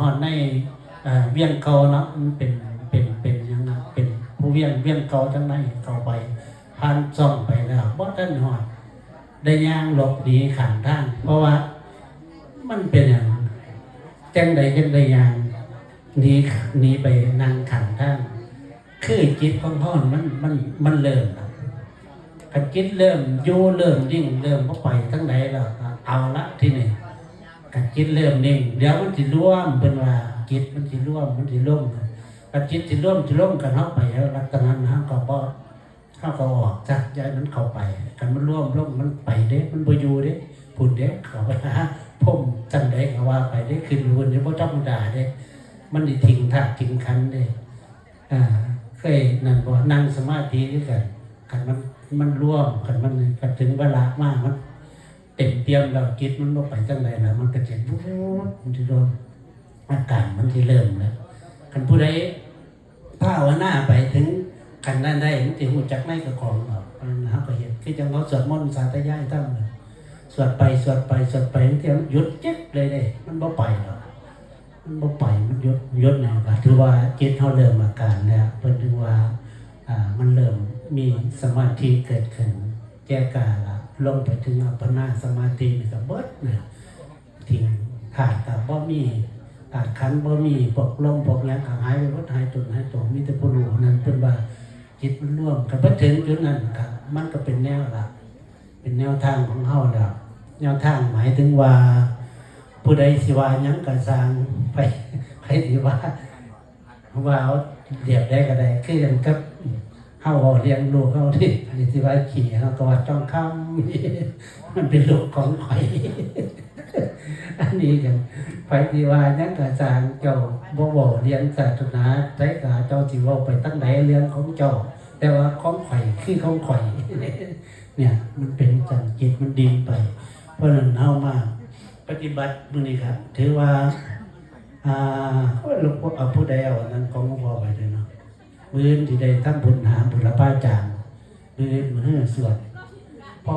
อดในเวียงเก่าเนาะมันเป็นยังไงเป็นผู้เวียงเก่าทั้งในเข้าไปผ่านซ่องไปแล้วบ่ทันหอดได้ย่างหลบหนีข้างทางเพราะว่ามันเป็นอย่างจังใดจังใดอย่างหนีไปนั่งข้างทางคือจิตของพ่อมันเริ่มกันจิตเริ่มโยเริ่มดิ่งเริ่มเข้าไปทั้งใดแล้วเอาละที่นี่กันจิตเริ่มนิ่งเดี๋ยวมันสิร่วมเป็นว่าจิตมันสิร่วมมันสิล่มกันจิตสิร่วมกันเข้าไปแล้วลักษณะนั้นก็บ่เข้าก็ออกจากใจมันเข้าไปกันมันร่วมมันไปเด้มันบ่อยู่เด้พูดเด้เข้าไปหาพุ่มจังใดก็ว่าไปเด้ขึ้นอยู่นี่บ่ต้องด่าเด้มันสิทิ้งธาตุทิ้งขันธ์เด้เคยนั่นบ่นั่งสมาธิด้วยกันมันร่วมกันมันก็ถึงเวลามากมันเต็มเปี่ยมแล้วจิตมันบ่ไปจังใดน่ะมันก็จะมันสิโดนอาการมันสิเริ่มแล้วคันผู้ใดภาวนาไปถึงกันนั้นได้มันสิฮู้จักในกับของเนาะนะครับก็เห็นคือจังเขาสวดมนต์สาธยายตั้งสวดไปมันสิหยุดจิ๊บเลยเด้มันบ่ไปหรอกมันบ่ไปมันหยุดเนี่ยก็ถือว่าจิตเฮาเริ่มอาการแล้วเพิ่นถือว่ามันเริ่มมีสมาธิเกิดขึ้นแก่กาละลงไปถึงอัปปนาสมาธินี่ก็เบิดเนี่ยทิ้งขาดก็บ่มีขาดขันบ่มีพวกลมพวกหยังหายไปหมดหายตนหายตัวมีแต่ผู้รู้นั้นเพิ่นว่าจิตมันร่วมกันพอถึงจุดนั้นครับมันก็เป็นแนวหลักเป็นแนวทางของเฮาแล้วแนวทางหมายถึงว่าผู้ใดสิว่าหยังก็สร้างไปใครสิว่าเอาเรียบได้ก็ได้คือกันกับเฮาเลี้ยงลูกเฮาที่ใครสิว่าขี้เฮาก็ว่าจ้องคำมันเป็นลูกของข่อยอันนี้กันไปสิว่าหยังก็สร้างเจ้าบ่เรียนศาสนาไสก็เจ้าสิเว้าไปตั้งใดเรื่องของเจ้าแต่ว่าของข่อยคือของข่อยเนี่ยมันเป็นจังจิตมันดีไปเพราะนั้นเฮามาปฏิบัติมื้อนี้ครับถือว่าหลวงพ่อเอาผู้ใดเอานั้นของหลวงพ่อไปเลยเนาะมื้อที่ได้ทำบุญหาบุรพาจารย์มื้อสวดพอ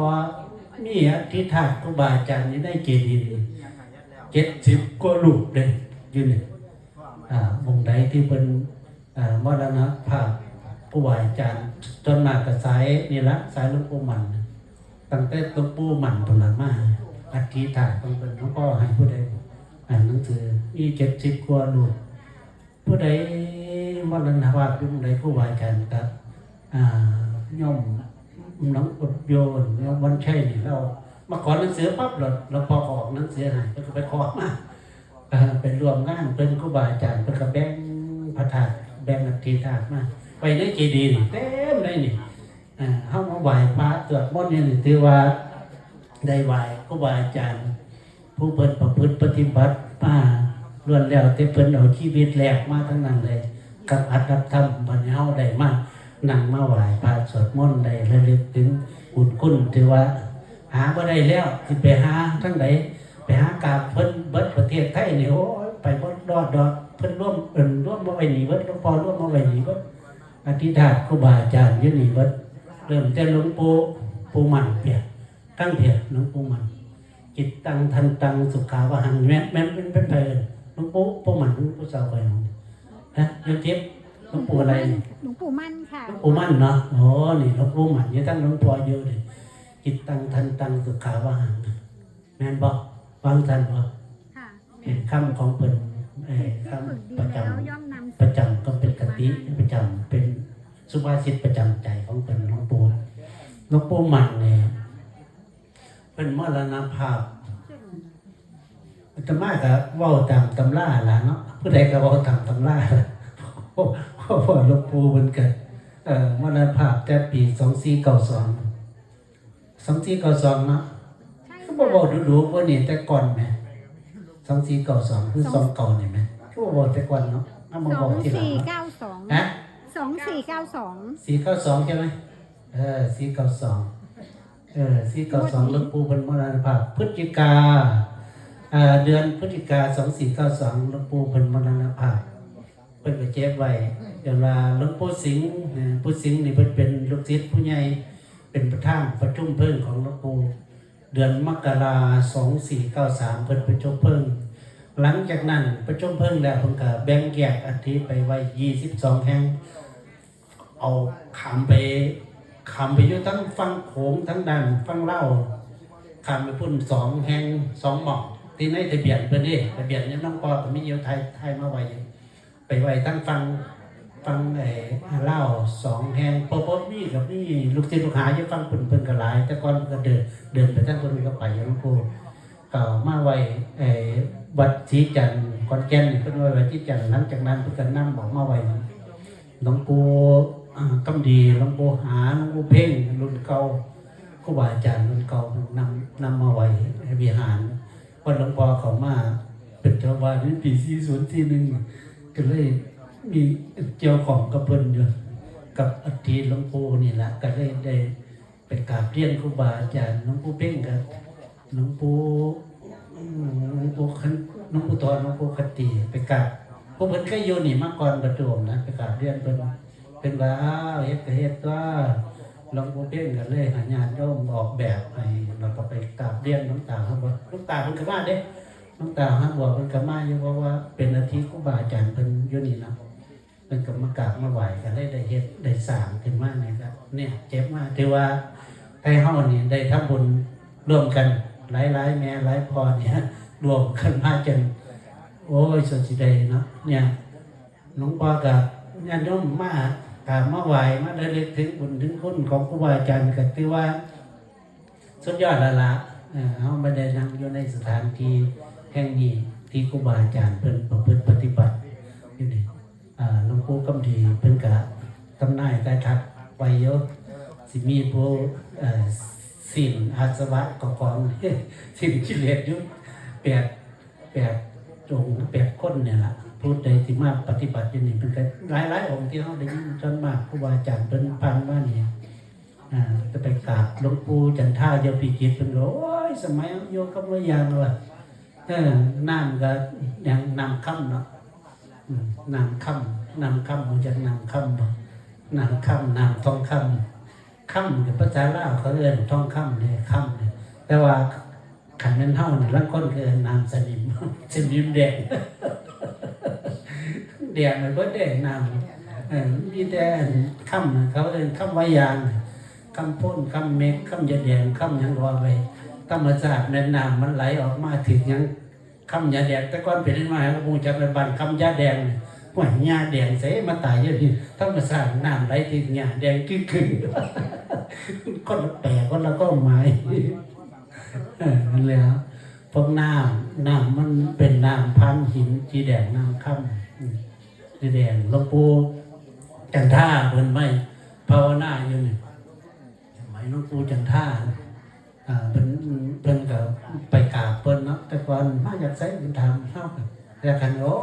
มีอธิษฐานครูบาอาจารย์นี่ได้เจดีย์70กว่ารูปเลยอยู่นี่วงใดที่เพิ่นมรณภาพครูบาอาจารย์จนมากก็สายนี่ละสายหลวงปู่มั่นตั้งแต่หลวงปู่มั่นพุ่นล่ะมาอธิษฐานต้องเป็นหลวงพ่อให้ผู้ใดอ่านหนังสือมี70กว่ารูปผู้ใดมรณภาพอยู่ใดครูบาอาจารย์ก็ย่อมน้องอดโยนวันชัยนี่เรามาขอหนังสือปั๊บเราพอออกหนังสือให้ก็ไปขอมาเป็นรวมงานเป็นครูบาอาจารย์เป็นกระแบงพระธาตุแบงอธิษฐานมาไปในเจดีย์นี่เต็มเลยนี่เฮามาไหว้พระสวดมนต์นี่ถือว่าได้ไหว้ครูบาอาจารย์ผู้เพิ่นประพฤติปฏิบัติมาล้วนแล้วแต่เพิ่นเอาชีวิตแลกมาทั้งนั้นเลยกับอัตถธรรมบัดนี้เฮาได้มานั่งมาไหว้พระสวดมนต์ได้ระลึกถึงบุญคุณถือว่าหาบ่ได้แล้วสิไปหาทั้งใดไปหากราบเพิ่นเบิดประเทศไทยนี่โอ้ยไปบ่ดอดเพิ่นร่วมบ่ไว้นี่เบิดหลวงพ่อร่วมบ่ไว้นี่เบิดอธิษฐานครูบาอาจารย์อยู่นี่เบิดเริ่มแต่หลวงปู่มั่นเปียตั้งเปียหลวงปู่มั่นจิตตังทันตังสุขาวหังแม่นเป็นไปหลวงปู่มั่นหลวงปู่เจ้าไปนะโยมจิ๊บหลวงปู่อะไรหลวงปู่มั่นค่ะหลวงปู่มั่นเนาะอ๋อนี่หลวงปู่มั่นนี่ตั้งหลวงพ่ออยู่นี่จิตตังทันตังสุขาวหังแม่นบ่ฟังทันบ่ค่ะเป็นคำของเพิ่นคำประจำก็เป็นกติประจำเป็นสุภาษิตประจำใจของเพิ่นหลวงปู่มั่นเนี่ยเป็นมรณภาพอาตมาก็เว้าตามตำราล่ะเนาะผู้ใดก็เว้าตามตำราเพราะหลวงปู่เพิ่นก็มรณภาพแต่ปี2492เนาะก็บ่เว้าดูๆว่านี่แต่ก่อนแหม2492คือ29นี่แหมคือบ่เว้าแต่ก่อนเนาะเอามาเว้าทีหลัง2492ฮะ2492ใช่มั้ย492หลวงปู่เพิ่นมรณภาพพฤศจิกาเดือนพฤศจิกา2492หลวงปู่เพิ่นมรณภาพเพิ่นก็เจ็บไว้อย่างว่าหลวงปู่สิงห์นี่เพิ่นเป็นลูกศิษย์ผู้ใหญ่เป็นประธานประชุมเพลิงของหลวงปู่เดือนมกราคม2493เพิ่นประชุมเพลิง หลังจากนั้นประชุมเพิ่งแล้วเพิ่งก็แบ่งแยกอัฐิไปไว้22แห่งเอาขามไปอยู่ทั้งฝั่งโขงทั้งด้านฝั่งลาวขามไปพุ่น2แห่ง2หม่องที่ในทะเบียนเพิ่นนี่ทะเบียนนี่น้องปอก็มีอยู่ไทยมาไว้ไปไว้ทั้งฝั่งลาว2แห่งปปมีกับนี่ลูกศิษย์ลูกหาอยู่ฝั่งเพิ่นก็หลายแต่ก่อนก็เดินไปทางเพิ่นก็ไปหลวงปู่ก็มาไว้วัดศรีจันทร์ขอนแก่นเพิ่นไว้วัดศรีจันทร์หลังจากนั้นเพิ่นก็นำบอกมาไว้หลวงปู่กำดีหลวงปู่หาหลวงปู่เพ่งรุ่นเก่าครูบาอาจารย์รุ่นเก่านำมาไว้ในวิหารพอหลวงพ่อเขามาเป็นเจ้าวาดในปี4041ก็เลยมีเกี่ยวของกับเพิ่นอยู่กับอัฐิหลวงปู่นี่แหละก็เลยได้ไปกราบเรียนครูบาอาจารย์หลวงปู่เพ่งกับหลวงปู่หลวงปู่ทอนหลวงปู่คติไปกราบพวกเพิ่นเคยอยู่นี่มาก่อนประจวบนะไปกราบเรียนเพิ่นเป็นว่าเฮ็ดก็เฮ็ดว่าหลวงปู่เพ่งก็เลยหาญาติโยมออกแบบให้แล้วก็ไปกราบเรียนหลวงตาครับว่าหลวงตาเพิ่นก็มาเด้หลวงตาฮะบอกเพิ่นก็มาอยู่เพราะว่าเป็นอาทิตย์ครูบาอาจารย์เพิ่นอยู่นี่นะเพิ่นก็มากราบมาไหว้ก็ได้เฮ็ดได้สร้างขึ้นมานี่ครับเนี่ยเจ็บมากถือว่าไทเฮานี่ได้ทำบุญร่วมกันหลายแม่หลายพ่อเนี่ยรวมกันมาจนโอ้ยสุดสิได้เนาะเนี่ยหลวงพ่อกับญาติโยมมากราบมาไหว้มาได้เล็กถึงบุญถึงคุณของครูบาอาจารย์ก็ถือว่าสุดยอดแล้วล่ะเฮาบ่ได้นั่งอยู่ในสถานที่แห่งนี้ที่ครูบาอาจารย์เพิ่นประพฤติปฏิบัติอยู่นี่หลวงปู่กำดีเพิ่นก็ตำนายได้ทักไว้เยอะสิมีผู้สิ้นอาสวะของสิ้นกิเลสอยู่8องค์8คนเนี่ยล่ะผู้ใดที่มาปฏิบัติอยู่นี่เพิ่นก็หลายองค์ที่เฮาได้ยินจนมากครูบาอาจารย์เพิ่นผ่านมานี่จะไปกราบหลวงปู่จันท่าเจ้าปีจิตเพิ่นก็โอ้ยสมัยโยกับว่ายางว่าน้ำก็อย่างน้ำค่ำเนาะน้ำค่ำมันจากน้ำค่ำบ่น้ำค่ำน้ำทองค่ำค่ำกับภาษาลาวเขาเรียกทองค่ำเนี่ยค่ำเนี่ยแต่ว่าขันนั้นเท่าเนี่ยลังคนคือน้ำสนิมแดงแดงมันก็แดงน้ำมีแต่ค่ำเขาเรียกค่ำวายางค่ำพ่นค่ำเมฆค่ำยาแดงค่ำยังรอไว้ธรรมชาติในน้ำมันไหลออกมาถึงยังคำยาแดงแต่ก่อนเป็นมาพระพุทธเจ้าเป็นบันคำยาแดงหัวยาแดงเสมาตายเยอะทีธรรมชาติน้ำไหลถึงยาแดงขึ้นคนแปลกคนละก็หมายนั่นเลยครับพวกน้ำมันเป็นน้ำพันหินจีแดงน้ำค่ำจีแดงหลวงปู่จันท่าเพิ่นไม่ภาวนาอยู่นี่สมัยหลวงปู่จันท่าเพิ่นก็ไปกราบเพิ่นเนาะแต่ก่อนมาอยากใส่เป็นธรรมเนาะแต่กันโอ้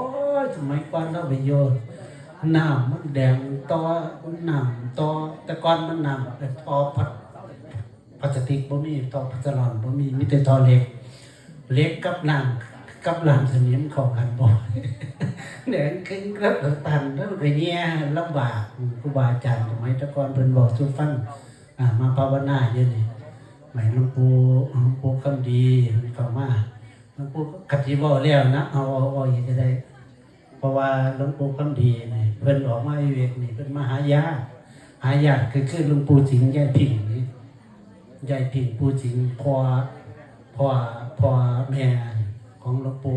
ยสมัยก่อนเราไปโยนน้ำมันแดงต่อน้ำต่อแต่ก่อนมันน้ำแต่ต่อพลาสติกบ่มีต่อพลาสลอนบ่มีแต่ต่อเหล็กกับน้ำสนิมเข้ากันบ่แดงขึ้นกับตันแล้วก็แย่ลำบากครูบาอาจารย์สมัยแต่ก่อนเพิ่นบอกสู่ฟังมาภาวนาอยู่นี่หมายหลวงปู่คำดีเข้ามาหลวงปู่กติบ่แล้วนะเอาอีกจะได้เพราะว่าหลวงปู่คำดีนี่เพิ่นออกมาวิเวกนี่เพิ่นมาหายาคือหลวงปู่สิงห์ยายพิงนี่ยายพิงปู่สิงห์พ่อแม่ของหลวงปู่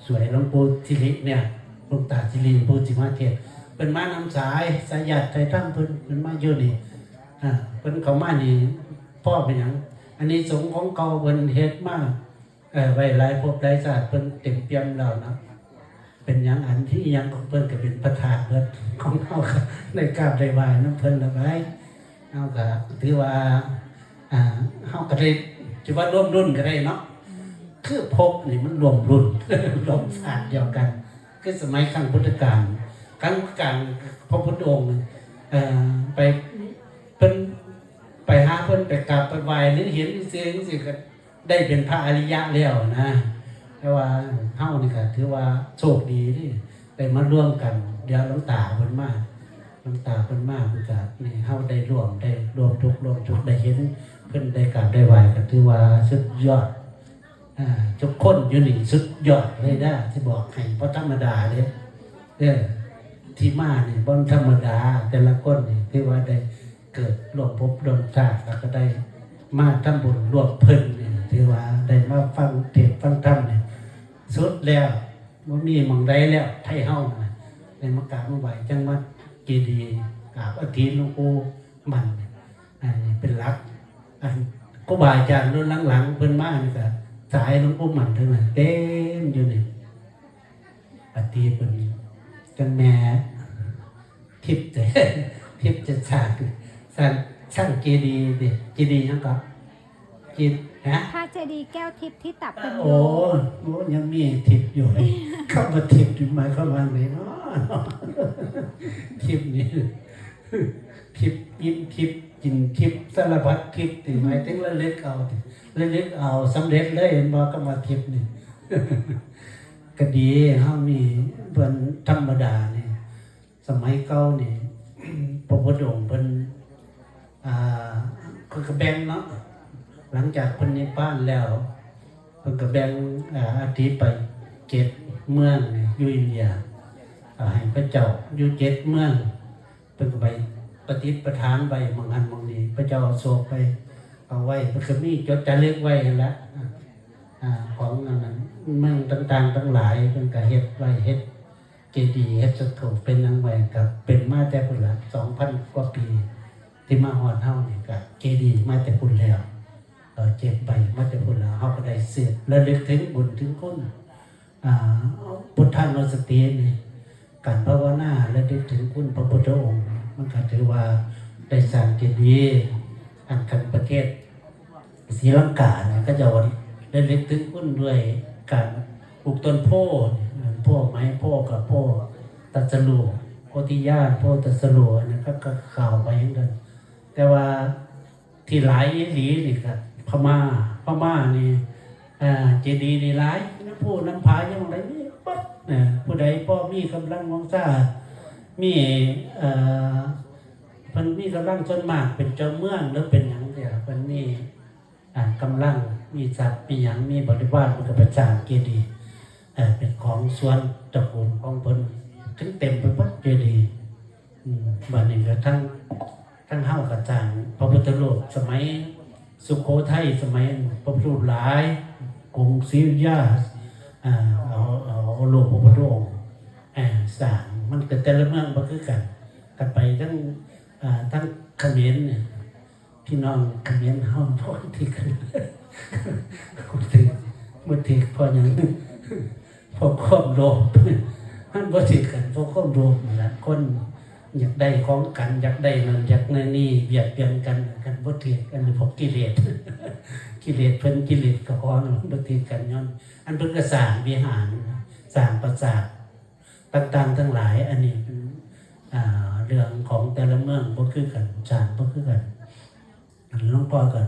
สวยหลวงปู่ทิริเนี่ยหลวงตาทิริปู่สิมาเทศเป็นมานำสายญาติใจตั้งเพิ่นมาอยู่นี่เพิ่นเข้ามานี่พ่อเป็นหยังอันนี้สงฆ์ของเก่าเพิ่นเฮ็ดมาไว้หลายภพหลายชาติเพิ่นเต็มเปี่ยมแล้วนะเป็นหยังอันที่ยังของเพิ่นก็เป็นประธานเพิ่นของเฮาได้กราบได้ไหว้นำเพิ่นละไว้เฮาก็ถือว่าเฮาก็ได้ถือว่าร่วมรุ่นก็ได้เนาะคือภพนี่มันรวมรุ่น รวมศาสตร์เดียวกันคือสมัยครั้งพุทธกาลครั้งกลางพระพุทธองค์ไปเพิ่นไปหาเพิ่นไปกราบไปไหว้หรือเห็นสิก็ได้เป็นพระอริยะแล้วนะแต่ว่าเฮานี่ก็ถือว่าโชคดีที่ได้มาร่วมกันเดี๋ยวหลวงตาเพิ่นมาเพิ่นก็นี่เฮาได้ร่วมทุกข์ได้เห็นเพิ่นได้กราบได้ไหว้ก็ถือว่าสุดยอด ทุกคนอยู่นี่สุดยอดเลยนะที่บอกให้เพราะธรรมดาเลยที่มาเนี่ยบนธรรมดาแต่ละคนนี่ที่ว่าได้เกิดร่วมภพร่วมชาติแล้วก็ได้มาทำบุญร่วมเพิ่นเนี่ยที่ว่าได้มาฟังเทศน์ฟังธรรมเนี่ยสุดแล้วว่ามีหม่องใดแล้วไทยเฮานะในมากราบมาไหว้จังหวัดเจดีย์กราบอธิหลวงปู่มันอันนี้เป็นหลักอันครูบาอาจารย์รุ่นหลังๆเพิ่นมานี่ก็สายหลวงปู่มันทั้งนั้นเต็มอยู่นี่ปฏิเพิ่นจังแม่ทิพย์ทิพย์จะสร้างเจดีย์ดิเจดีย์ยังก็จิตนะ พระเจดีย์แก้วทิพย์ที่ตับเป็นโย โอ้ยังมีทิพย์อยู่เข้ามาทิพย์อยู่หมายความว่าไงเนาะทิพย์นี่ทิพย์ยิ้มทิพย์กินทิพย์สารพัดทิพย์ถึงหมายถึงระลึกเอาสำเร็จเลยเห็นบอกก็มาทิพย์นี่ก็ดีเขามีเพิ่นธรรมดานี่สมัยเก่านี่พระพุทธองค์เพิ่นคนก็แบ่งเนาะหลังจากเพิ่นนิพพานแล้วเพิ่นก็แบ่งอาทิตย์ไป7เมืองอยู่อินเดียให้พระเจ้าอยู่7เมืองเพิ่นก็ไปปฏิปทานไปบางอันบางนี้พระเจ้าโศกไปเอาไว้เพิ่นก็มีจดจารึกไว้นั่นแหละของนั้นเมืองต่างๆทั้งหลายเพิ่นก็เฮ็ดไว้เฮ็ดเจดีย์เฮ็ดสถูปเป็นนังไว้กับเป็นมาแต่พุ่นละ 2,000 กว่าปีที่มาฮอดเฮานี่ก็เจดีย์มาแต่พุ่นแล้วเจ็บไปมาแต่พุ่นแล้วเฮาก็ได้เสพระลึกถึงบุญถึงคุณพุทธานุสตินี่การภาวนาและลึกถึงคุณพระพุทธองค์มันก็ถือว่าได้สร้างเจดีย์อันกันประเทศศรีลังกาเนี่ยก็จะได้ลึกถึงคุณด้วยการปลูกต้นโพธิ์โพธิ์ไม้โพธิ์กับโพธิ์ตัสรูโพธิญาณโพธิ์ตัสรูนะก็ข่าวไปเหมือนกันแต่ว่าที่หลายอีหลีนี่ครับพม่านี่เจดีย์นี่หลายน้ำพุน้ำผาอย่างไรนี่ปั๊บผู้ใดพ่อมีกำลังวังซ่ามีเพิ่นมีกำลังส่วนมากเป็นเจ้าเมืองหรือเป็นหยังเดียวเพิ่นมีกำลังมีทรัพย์มีหยังมีบริวารมันก็ไปสร้างเจดีย์เป็นของส่วนตระกูลของเพิ่นถึงเต็มไปหมดเจดีย์บัดนี้ก็ทั้งเฮากับจางพระพุทธรูปสมัยสุโขทัยสมัยพระพุทธรูปหลายกรุงศรีอยุธยาเอารูปพระพุทธองค์สร้างมันก็แต่ละเมืองบ่คือกันไปทั้งเขมรเนี่ยพี่น้องเขมรเฮาพอที่กันบ่ถือพอหยังพอความโลภมันบ่ถือกันพอความโลภนั่นแหละคนอยากได้ของกันอยากได้นั่นอยากนั่นนี่เบียดเบียนกันบ่ถือกันพวกกิเลสเพิ่นกิเลสก็ของบ่ถือกันย้อนอันเพิ่นก็สร้างวิหารสร้างปราสาทต่างๆทั้งหลายอันนี้เรื่องของแต่ละเมืองบ่คือกันสร้างบ่คือกันหลวงพ่อก็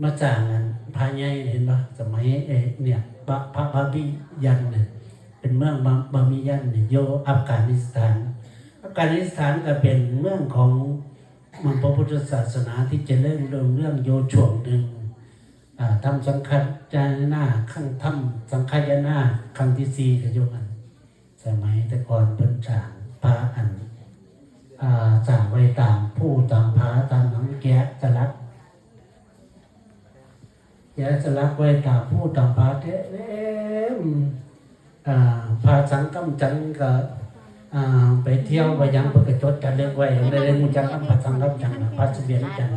มาสร้างอันพระใหญ่เห็นบ่สมัยเนี่ยพระบาบิยันเนี่ยเป็นเมืองบาบิยันเนี่ยอยู่อัฟกานิสถานก็เป็นเมืองของพระพุทธศาสนาที่เจริญเรื่องโยช่วงหนึ่งทำสังฆายนาทำสังฆายนาครั้งที่4ก็อยู่กันสมัยแต่ก่อนเพิ่นสร้างพระอันสร้างไว้ตามผู้ตามผาตามหนังแกะสลักไว้ตามผู้ตามผาเทพาสังกัมจังก็ไปเที่ยวไปยังเพื่อจดจารึกไว้ในเรื่องมุจังพาสังกัมจังพาเสบียนจัง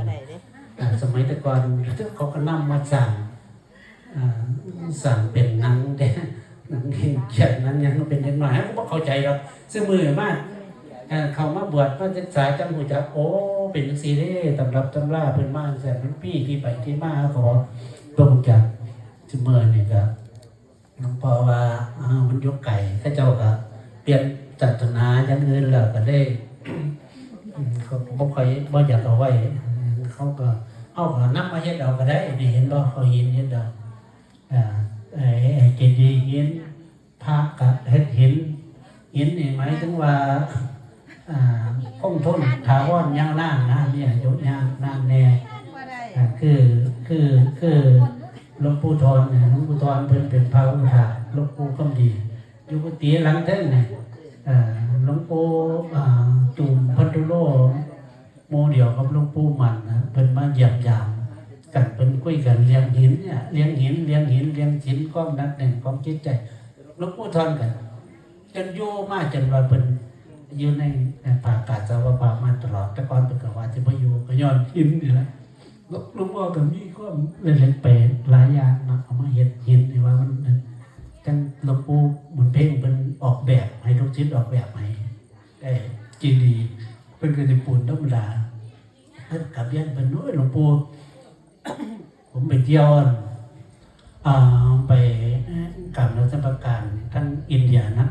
สมัยแต่ก่อนเขาก็นำมาสั่งเป็นหนังเด็กหนังเขียนนั้นยังเป็นเด็กหน่อยเขาบอกเข้าใจหรอกซึ่งมือมากเขามาบวชมาศึกษาจังหูจักโอ้เป็นจังซี่เด้ตำรับตำราเพิ่นมาแสนเป็นปีที่ไปที่มาเขาตรงจากซึ่งมือนี่ก็หลวงพ่อว่ามันยกไก่ข้าเจ้าก็เปลี่ยนศาสนาอย่างอื่นแล้วก็ได้เขาบ่อยากเอาไว้เขาก็เอานำมาเฮ็ดเอาก็ได้นี่เห็นบ่เขาเห็นดอกเจดีย์เห็นพระก็เฮ็ดเห็นนี่หมายถึงว่าคงทนถาวรยาวนานนะเนี่ยอยู่ยาวนานแน่คือ หลวงปู่ทอนเนี่ยหลวงปู่ทอนเป็นพระอุปถาหลวงปู่ก็ดีอยู่กุฏิหลังเท่งเนี่ยหลวงปู่จุ่มพันธุโลโมเดียวกับหลวงปู่มันนะเป็นมาเหยียบยามกันเป็นคุยกันเลี้ยงหินเนี่ยเลี้ยงหินความนัดหนึ่งความคิดใจหลวงปู่ทอนกันจนโยมาจนว่าเป็นอยู่ในป่ากาศสาวบามาตลอดแต่ก่อนเป็นกว่าจะไปอยู่ก็ย้อนหินนี่แหละหลวงพ่อก็มีก็เล่นๆไปหลายอย่างนะเอามาเห็ดหินนี่ว่ามันจังหลวงปู่เหมือนเพ่งเป็นออกแบบให้ลูกศิษย์ออกแบบให้จีดีเป็นกระดิปูนธรรมดากับยันเป็นน้อยหลวงปู่ ผมไปเที่ยวไปกับนักสัมปการทั้งอินเดียนะ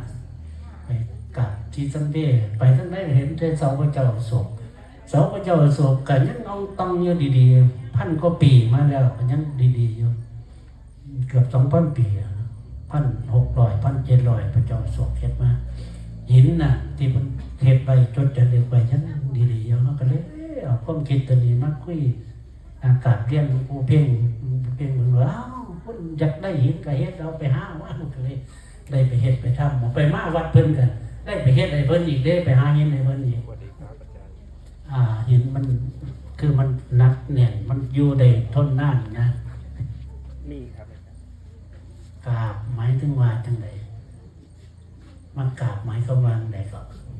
ไปกับที่ซัมเบ้ไปทั้งได้เห็นเสาพระเจ้าอโศกกันยังเอาตั้งเยอะดีๆพันกว่าปีมาแล้วกันยังดีๆอยู่เกือบ2,000 ปี1,600 1,700พระเจ้าอโศกเฮ็ดมาหินน่ะที่มันเฮ็ดไปจดจารึกไว้ยังดีๆอยู่เนาะก็เลยเอาความคิดตัวนี้มาคุยอากาศเรียนผู้เพ่งเหมือนว่าคนอยากได้หินก็เฮ็ดเอาไปหาว่าก็เลยได้ไปเฮ็ดไปทำไปมาวัดเพิ่นกันได้ไปเฮ็ดให้เพิ่นอีกได้ไปหาหินให้เพิ่นอีกหินมันคือมันนักแน่นมันอยู่ได้ทนนานนะมีครับกราบหมายถึงว่าจังไดมันกราบหมายความว่าจังไดก็